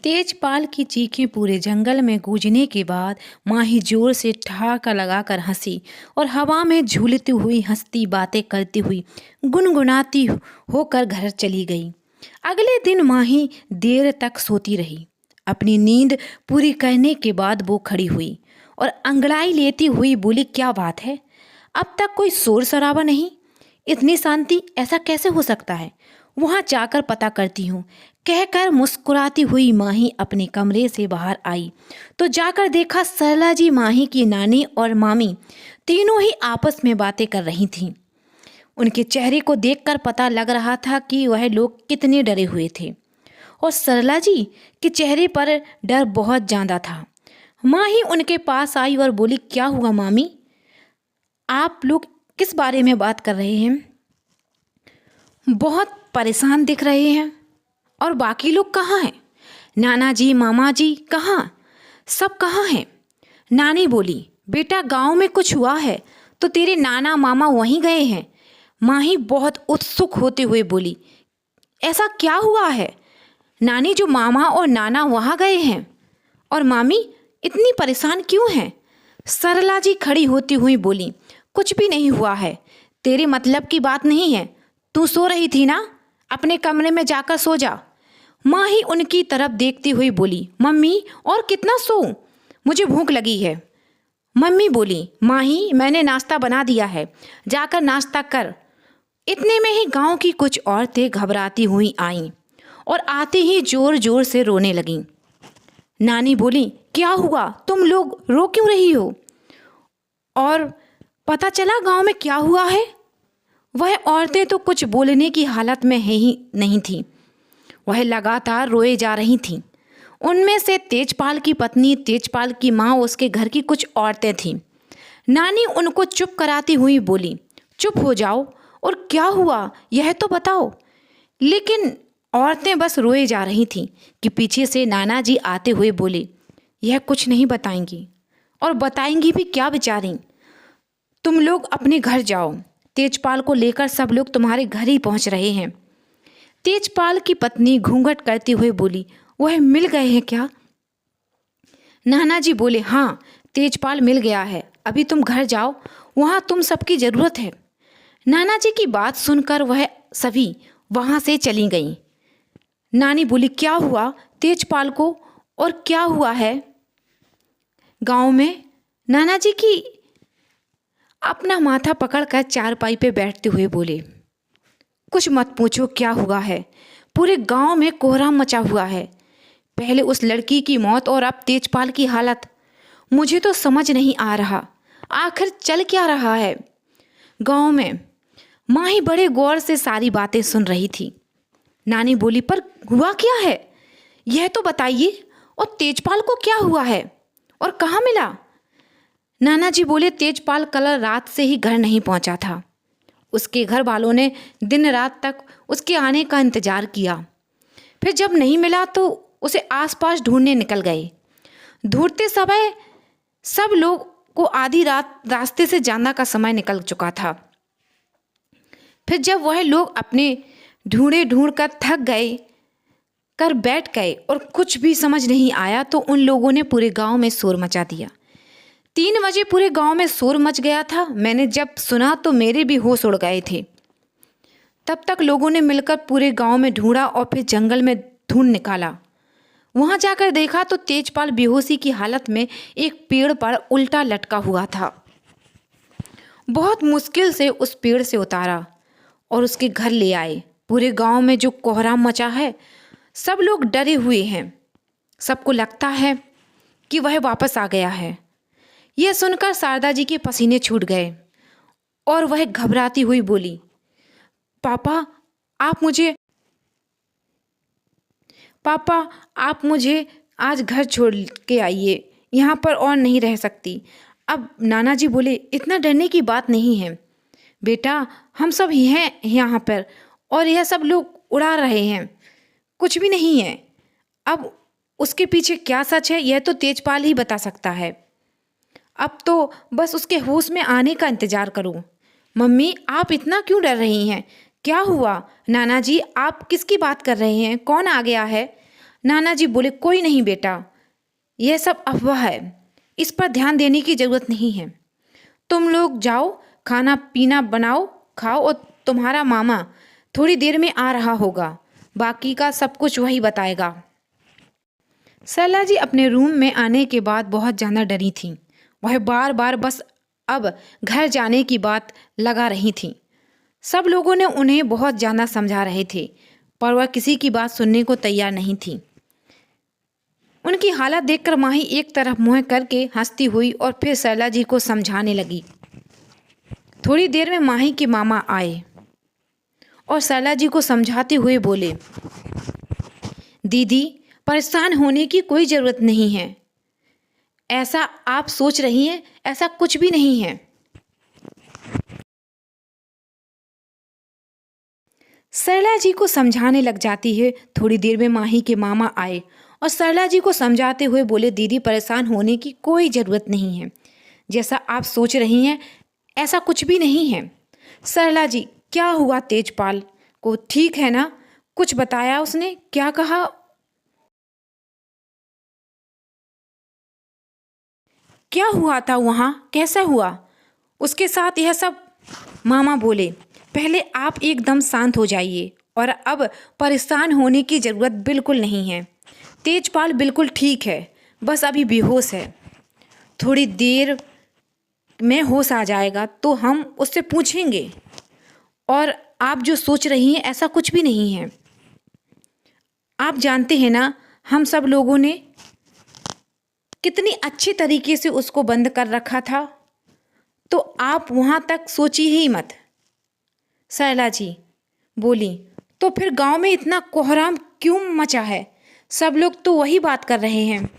तेजपाल की चीखें पूरे जंगल में गूंजने के बाद माही जोर से ठहाका लगाकर हंसी और हवा में झूलती हुई हंसती बातें करती हुई गुनगुनाती होकर घर चली गई। अगले दिन माही देर तक सोती रही। अपनी नींद पूरी करने के बाद वो खड़ी हुई और अंगड़ाई लेती हुई बोली, क्या बात है, अब तक कोई शोर शराबा नहीं, इतनी शांति, ऐसा कैसे हो सकता है? वहां जाकर पता करती हूँ, कहकर मुस्कुराती हुई माही अपने कमरे से बाहर आई तो जाकर देखा सरला जी, माही की नानी और मामी तीनों ही आपस में बातें कर रही थीं। उनके चेहरे को देखकर पता लग रहा था कि वह लोग कितने डरे हुए थे और सरला जी के चेहरे पर डर बहुत ज़्यादा था। माही उनके पास आई और बोली, क्या हुआ मामी, आप लोग किस बारे में बात कर रहे हैं? बहुत परेशान दिख रहे हैं। और बाकी लोग कहाँ हैं? नाना जी, मामा जी कहाँ? सब कहाँ हैं? नानी बोली, बेटा गांव में कुछ हुआ है तो तेरे नाना मामा वहीं गए हैं। माही बहुत उत्सुक होते हुए बोली, ऐसा क्या हुआ है नानी जो मामा और नाना वहाँ गए हैं? और मामी इतनी परेशान क्यों हैं? सरला जी खड़ी होती हुई बोली, कुछ भी नहीं हुआ है, तेरे मतलब की बात नहीं है। तू सो रही थी ना, अपने कमरे में जाकर सो जा। माही उनकी तरफ देखती हुई बोली, मम्मी और कितना सोऊं, मुझे भूख लगी है। मम्मी बोली, माही मैंने नाश्ता बना दिया है, जाकर नाश्ता कर। इतने में ही गांव की कुछ औरतें घबराती हुई आईं और आते ही जोर जोर से रोने लगीं। नानी बोली, क्या हुआ, तुम लोग रो क्यों रही हो? और पता चला गांव में क्या हुआ है? वह औरतें तो कुछ बोलने की हालत में है ही नहीं थीं। वह लगातार रोए जा रही थीं। उनमें से तेजपाल की पत्नी, तेजपाल की माँ, उसके घर की कुछ औरतें थीं। नानी उनको चुप कराती हुई बोली, चुप हो जाओ और क्या हुआ यह तो बताओ। लेकिन औरतें बस रोए जा रही थीं कि पीछे से नाना जी आते हुए बोले, यह कुछ नहीं बताएंगी और बताएंगी भी क्या बेचारी, तुम लोग अपने घर जाओ, तेजपाल को लेकर सब लोग तुम्हारे घर ही पहुंच रहे हैं। तेजपाल की पत्नी घूंघट करते हुए बोली, वह मिल गए हैं क्या? नाना जी बोले, हाँ तेजपाल मिल गया है, अभी तुम घर जाओ, वहाँ तुम सबकी ज़रूरत है। नाना जी की बात सुनकर वह सभी वहाँ से चली गईं। नानी बोली, क्या हुआ तेजपाल को और क्या हुआ है गांव में? नाना जी की अपना माथा पकड़कर चारपाई पे बैठते हुए बोले, कुछ मत पूछो क्या हुआ है, पूरे गांव में कोहराम मचा हुआ है। पहले उस लड़की की मौत और अब तेजपाल की हालत, मुझे तो समझ नहीं आ रहा आखिर चल क्या रहा है गांव में। माही बड़े गौर से सारी बातें सुन रही थी। नानी बोली, पर हुआ क्या है यह तो बताइए, और तेजपाल को क्या हुआ है और कहाँ मिला? नाना जी बोले, तेजपाल कल रात से ही घर नहीं पहुंचा था। उसके घर वालों ने दिन रात तक उसके आने का इंतजार किया, फिर जब नहीं मिला तो उसे आसपास ढूंढने निकल गए। ढूंढते समय सब लोग को आधी रात रास्ते से जाना का समय निकल चुका था। फिर जब वह लोग अपने ढूंढ कर थक गए कर बैठ गए और कुछ भी समझ नहीं आया तो उन लोगों ने पूरे गांव में शोर मचा दिया। 3 बजे पूरे गांव में शोर मच गया था। मैंने जब सुना तो मेरे भी होश उड़ गए थे। तब तक लोगों ने मिलकर पूरे गांव में ढूंढा और फिर जंगल में ढूंढ निकाला। वहां जाकर देखा तो तेजपाल बेहोशी की हालत में एक पेड़ पर उल्टा लटका हुआ था। बहुत मुश्किल से उस पेड़ से उतारा और उसके घर ले आए। पूरे गांव में जो कोहराम मचा है, सब लोग डरे हुए हैं। सबको लगता है कि वह वापस आ गया है। यह सुनकर शारदा जी के पसीने छूट गए और वह घबराती हुई बोली, पापा आप मुझे आज घर छोड़ के आइए, यहाँ पर और नहीं रह सकती। अब नाना जी बोले, इतना डरने की बात नहीं है बेटा, हम सब ही हैं यहाँ पर और यह सब लोग उड़ा रहे हैं, कुछ भी नहीं है। अब उसके पीछे क्या सच है यह तो तेजपाल ही बता सकता है। अब तो बस उसके होश में आने का इंतज़ार करो। मम्मी आप इतना क्यों डर रही हैं? क्या हुआ? नाना जी आप किसकी बात कर रहे हैं? कौन आ गया है? नाना जी बोले, कोई नहीं बेटा, यह सब अफवाह है, इस पर ध्यान देने की ज़रूरत नहीं है। तुम लोग जाओ, खाना पीना बनाओ, खाओ, और तुम्हारा मामा थोड़ी देर में आ रहा होगा, बाकी का सब कुछ वही बताएगा। सरला जी अपने रूम में आने के बाद बहुत ज़्यादा डरी थीं। वह बार बार बस अब घर जाने की बात लगा रही थीं। सब लोगों ने उन्हें बहुत ज़्यादा समझा रहे थे, पर वह किसी की बात सुनने को तैयार नहीं थी। उनकी हालत देखकर माही एक तरफ मुँह करके हंसती हुई और फिर सरला जी को समझाने लगी। थोड़ी देर में माही के मामा आए और सरला जी को समझाते हुए बोले, दीदी, परेशान होने की कोई ज़रूरत नहीं है। ऐसा आप सोच रही हैं, ऐसा कुछ भी नहीं है। सरला जी को समझाने लग जाती है। थोड़ी देर में माही के मामा आए और सरला जी को समझाते हुए बोले, दीदी, परेशान होने की कोई ज़रूरत नहीं है। जैसा आप सोच रही हैं, ऐसा कुछ भी नहीं है। सरला जी, क्या हुआ तेजपाल को? ठीक है ना? कुछ बताया उसने? क्या कहा? क्या हुआ था वहाँ? कैसा हुआ उसके साथ यह सब? मामा बोले, पहले आप एकदम शांत हो जाइए, और अब परेशान होने की ज़रूरत बिल्कुल नहीं है। तेजपाल बिल्कुल ठीक है, बस अभी बेहोश है। थोड़ी देर में होश आ जाएगा तो हम उससे पूछेंगे। और आप जो सोच रही हैं, ऐसा कुछ भी नहीं है। आप जानते हैं ना, हम सब लोगों ने कितनी अच्छी तरीके से उसको बंद कर रखा था, तो आप वहाँ तक सोचिए ही मत। सरला जी बोली, तो फिर गांव में इतना कोहराम क्यों मचा है? सब लोग तो वही बात कर रहे हैं।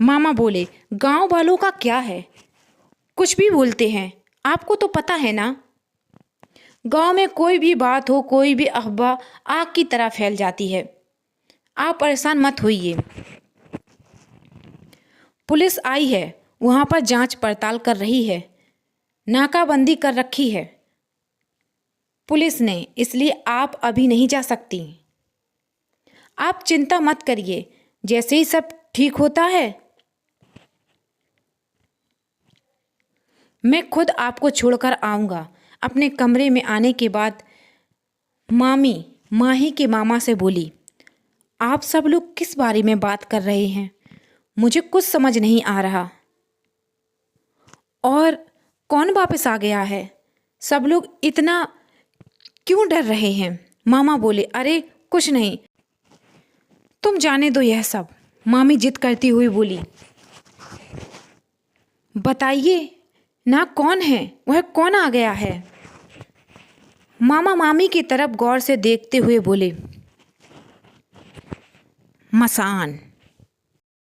मामा बोले, गांव वालों का क्या है, कुछ भी बोलते हैं, आपको तो पता है ना। गांव में कोई भी बात हो, कोई भी अफवाह आग की तरह फैल जाती है। आप परेशान मत होइए। पुलिस आई है, वहाँ पर जांच पड़ताल कर रही है, नाकाबंदी कर रखी है पुलिस ने, इसलिए आप अभी नहीं जा सकती। आप चिंता मत करिए, जैसे ही सब ठीक होता है मैं खुद आपको छोड़कर आऊँगा। अपने कमरे में आने के बाद मामी माही के मामा से बोली, आप सब लोग किस बारे में बात कर रहे हैं? मुझे कुछ समझ नहीं आ रहा। और कौन वापस आ गया है? सब लोग इतना क्यों डर रहे हैं? मामा बोले, अरे कुछ नहीं, तुम जाने दो यह सब। मामी जिद करती हुई बोली, बताइए ना, कौन है वह? कौन आ गया है? मामा मामी की तरफ गौर से देखते हुए बोले, मसान।